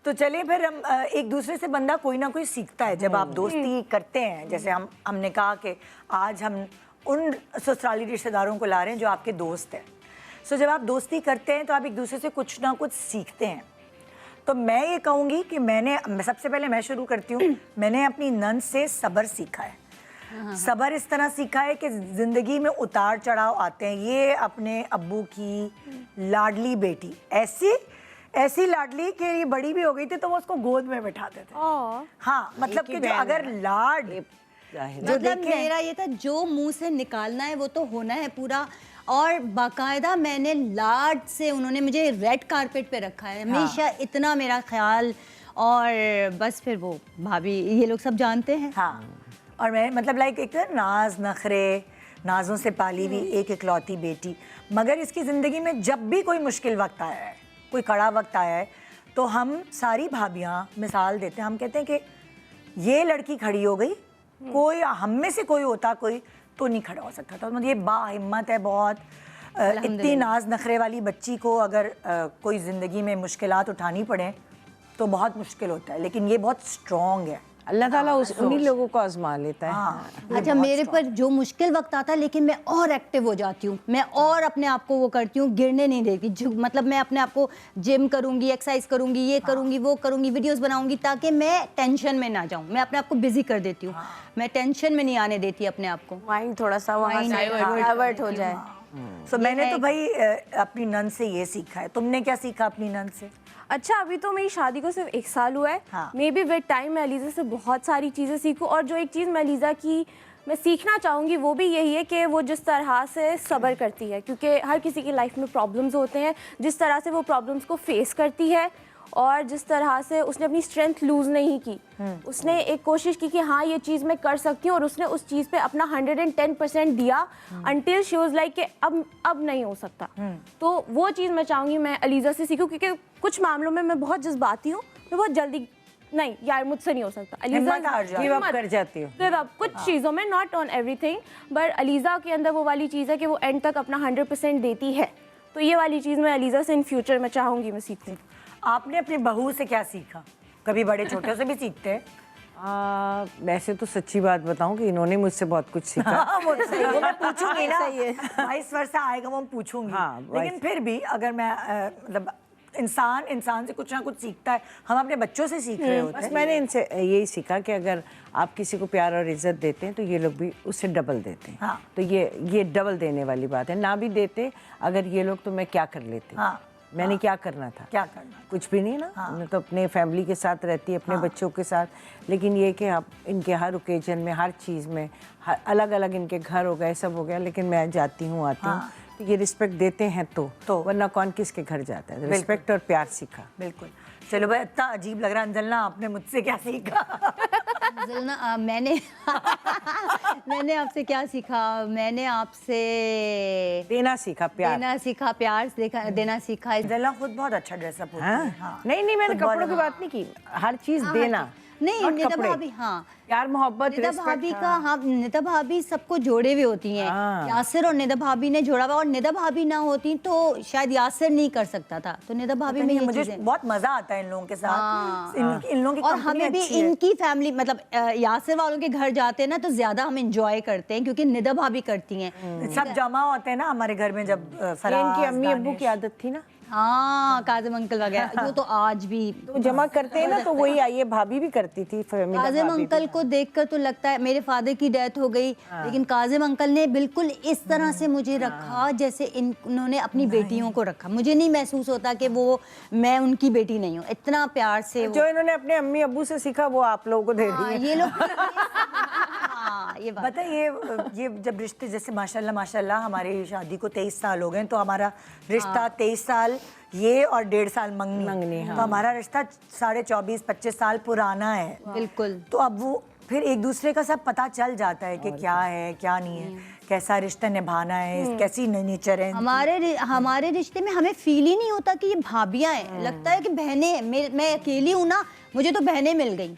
तो चलिए फिर हम एक दूसरे से बंदा कोई ना कोई सीखता है जब आप दोस्ती करते हैं। जैसे हमने कहा कि आज हम उन ससुराली रिश्तेदारों को ला रहे हैं जो आपके दोस्त हैं। सो जब आप दोस्ती करते हैं तो आप एक दूसरे से कुछ ना कुछ सीखते हैं। तो मैं ये कहूँगी कि सबसे पहले मैं शुरू करती हूँ। मैंने अपनी नंद से सब्र सीखा है। सब्र इस तरह सीखा है कि ज़िंदगी में उतार चढ़ाव आते हैं। ये अपने अब्बू की लाडली बेटी, ऐसी लाडली कि ये बड़ी भी हो गई थी तो वो उसको गोद में बैठाते थे। हाँ, मतलब कि जो अगर लाड जो देखे मेरा ये था, जो मुंह से निकालना है वो तो होना है पूरा। और बाकायदा मैंने लाड से, उन्होंने मुझे रेड कारपेट पे रखा है हमेशा। हाँ। इतना मेरा ख्याल। और बस फिर वो भाभी ये लोग सब जानते हैं। हाँ, और मैं मतलब लाइक एक नाज नखरे, नाजों से पाली हुई एक इकलौती बेटी। मगर इसकी ज़िंदगी में जब भी कोई मुश्किल वक्त आया है, कोई कड़ा वक्त आया है, तो हम सारी भाभियाँ मिसाल देते हैं। हम कहते हैं कि ये लड़की खड़ी हो गई, कोई हम में से कोई होता कोई तो नहीं खड़ा हो सकता था। मतलब ये बाहिम्मत है बहुत। इतनी नाज नखरे वाली बच्ची को अगर कोई ज़िंदगी में मुश्किलात उठानी पड़े तो बहुत मुश्किल होता है, लेकिन ये बहुत स्ट्रॉन्ग है। अल्लाह ताला उन्हीं लोगों को आजमा लेता है। हाँ, अच्छा, मेरे पर जो मुश्किल वक्त आता है लेकिन मैं और एक्टिव हो जाती हूँ, मैं और अपने आप को वो करती हूँ, गिरने नहीं देती। मतलब मैं अपने आप को जिम करूँगी, एक्सरसाइज करूँगी, ये करूँगी, वो करूँगी, वीडियोस बनाऊँगी, ताकि मैं टेंशन में ना जाऊँ। मैं अपने आप को बिजी कर देती हूँ। मैं टेंशन में नहीं आने देती अपने आप को। माइंड थोड़ा सा वहाँ डाइवर्ट हो जाए। तो मैंने तो भाई अपनी नंद से ये सीखा है। तुमने क्या सीखा अपनी नंद से? अच्छा, अभी तो मेरी शादी को सिर्फ 1 साल हुआ है। हाँ। मे बी विद टाइम मैं अलीज़ा से बहुत सारी चीज़ें सीखूं। और जो एक चीज़ मैं अलीज़ा की मैं सीखना चाहूँगी वो भी यही है कि वो जिस तरह से सब्र करती है, क्योंकि हर किसी की लाइफ में प्रॉब्लम्स होते हैं। जिस तरह से वो प्रॉब्लम्स को फेस करती है और जिस तरह से उसने अपनी स्ट्रेंथ लूज़ नहीं की, उसने एक कोशिश की कि हाँ ये चीज़ मैं कर सकती हूँ, और उसने उस चीज़ पे अपना 110% दिया अंटिल शी वाज लाइक कि अब नहीं हो सकता। तो वो चीज़ मैं चाहूँगी मैं अलीज़ा से सीखूँ, क्योंकि कुछ मामलों में मैं बहुत जज्बाती हूँ, मैं बहुत जल्दी नहीं यार मुझसे नहीं हो सकता। अलीज़ा गिव अप कर जाती हूँ। गिव अप कुछ चीज़ों में, not on everything, but Aliza के अंदर वो वाली चीज़ है कि वो एंड तक अपना 100% देती है। तो ये वाली चीज़ मैं अलीज़ा से इन फ्यूचर में चाहूँगी मैं सीखूँ। आपने अपनी बहू से क्या सीखा? कभी बड़े छोटे से भी सीखते हैं? वैसे तो सच्ची बात बताऊं कि इन्होंने मुझसे बहुत कुछ सीखा। वो सही है, मैं पूछूंगी ना, वाइस वर्सा आएगा वो पूछूंगी। हाँ, लेकिन फिर भी अगर मैं मतलब इंसान से कुछ ना कुछ सीखता है। हम अपने बच्चों से सीख रहे होते हैं। बस मैंने इनसे यही सीखा कि अगर आप किसी को प्यार और इज्जत देते हैं तो ये लोग भी उससे डबल देते हैं। हाँ। तो ये डबल देने वाली बात है। ना भी देते अगर ये लोग तो मैं क्या कर लेती। हाँ। मैंने क्या करना था? क्या करना? कुछ भी नहीं ना। हाँ। मैं तो अपने फैमिली के साथ रहती, अपने बच्चों के साथ। लेकिन ये कि आप इनके हर ओकेजन में, हर चीज़ में, अलग अलग इनके घर हो गए, सब हो गया, लेकिन मैं जाती हूँ, आती हूँ। तो ये रिस्पेक्ट देते हैं तो वरना कौन किसके घर जाता है। रिस्पेक्ट और प्यार सीखा। बिल्कुल। चलो भाई, इतना अजीब लग रहा है। अंजलना, आपने मुझसे क्या सीखा? अंजलना, मैंने आपसे क्या सीखा? मैंने आपसे देना सीखा, प्यार देना सीखा। अंजलना खुद बहुत अच्छा ड्रेसअप होती है। हाँ। नहीं, मैंने कपड़ों की बात नहीं की, हर चीज देना। नहीं, निदा भाभी, हाँ, प्यार मोहब्बत, निदा भाभी का, हाँ, निदा भाभी सबको जोड़े हुए होती हैं। यासिर और निदा भाभी ने जोड़ा हुआ, और निदा भाभी ना होती तो शायद यासिर नहीं कर सकता था। तो निदा भाभी में मुझे बहुत मजा आता है इन लोगों के साथ। इन लोगों की और हमें भी इनकी फैमिली, मतलब यासिर वालों के घर जाते हैं ना तो ज्यादा हम इंजॉय करते हैं, क्योंकि निदा भाभी करती हैं। सब जमा होते हैं ना हमारे घर में। जब इनकी अम्मी अब्बू की आदत थी ना, हाँ, काजिम अंकल वगैरह, वो तो आज भी तो जमा करते हैं ना, तो वही आइए भाभी भी करती थी। काजिम अंकल को देखकर तो लगता है, मेरे फादर की डेथ हो गई, लेकिन काजिम अंकल ने बिल्कुल इस तरह से मुझे रखा जैसे उन्होंने अपनी बेटियों को रखा। मुझे नहीं महसूस होता कि मैं उनकी बेटी नहीं हूँ। इतना प्यार से जो इन्होंने अपने अम्मी अब्बू से सीखा वो आप लोगों को दे रही है। ये लोग ये बात है। ये जब रिश्ते, जैसे माशाल्लाह हमारी शादी को 23 साल हो गए, तो हमारा रिश्ता 23 साल ये और 1.5 साल मंगनी। तो हमारा रिश्ता 24-25 साल पुराना है। बिल्कुल। तो अब वो फिर एक दूसरे का सब पता चल जाता है कि क्या है क्या नहीं है, कैसा रिश्ता निभाना है, कैसी नेचर है। हमारे रिश्ते में हमें फील ही नहीं होता कि ये भाभियां हैं। लगता है कि बहनें, मैं अकेली हूँ ना, मुझे तो बहनें मिल गई।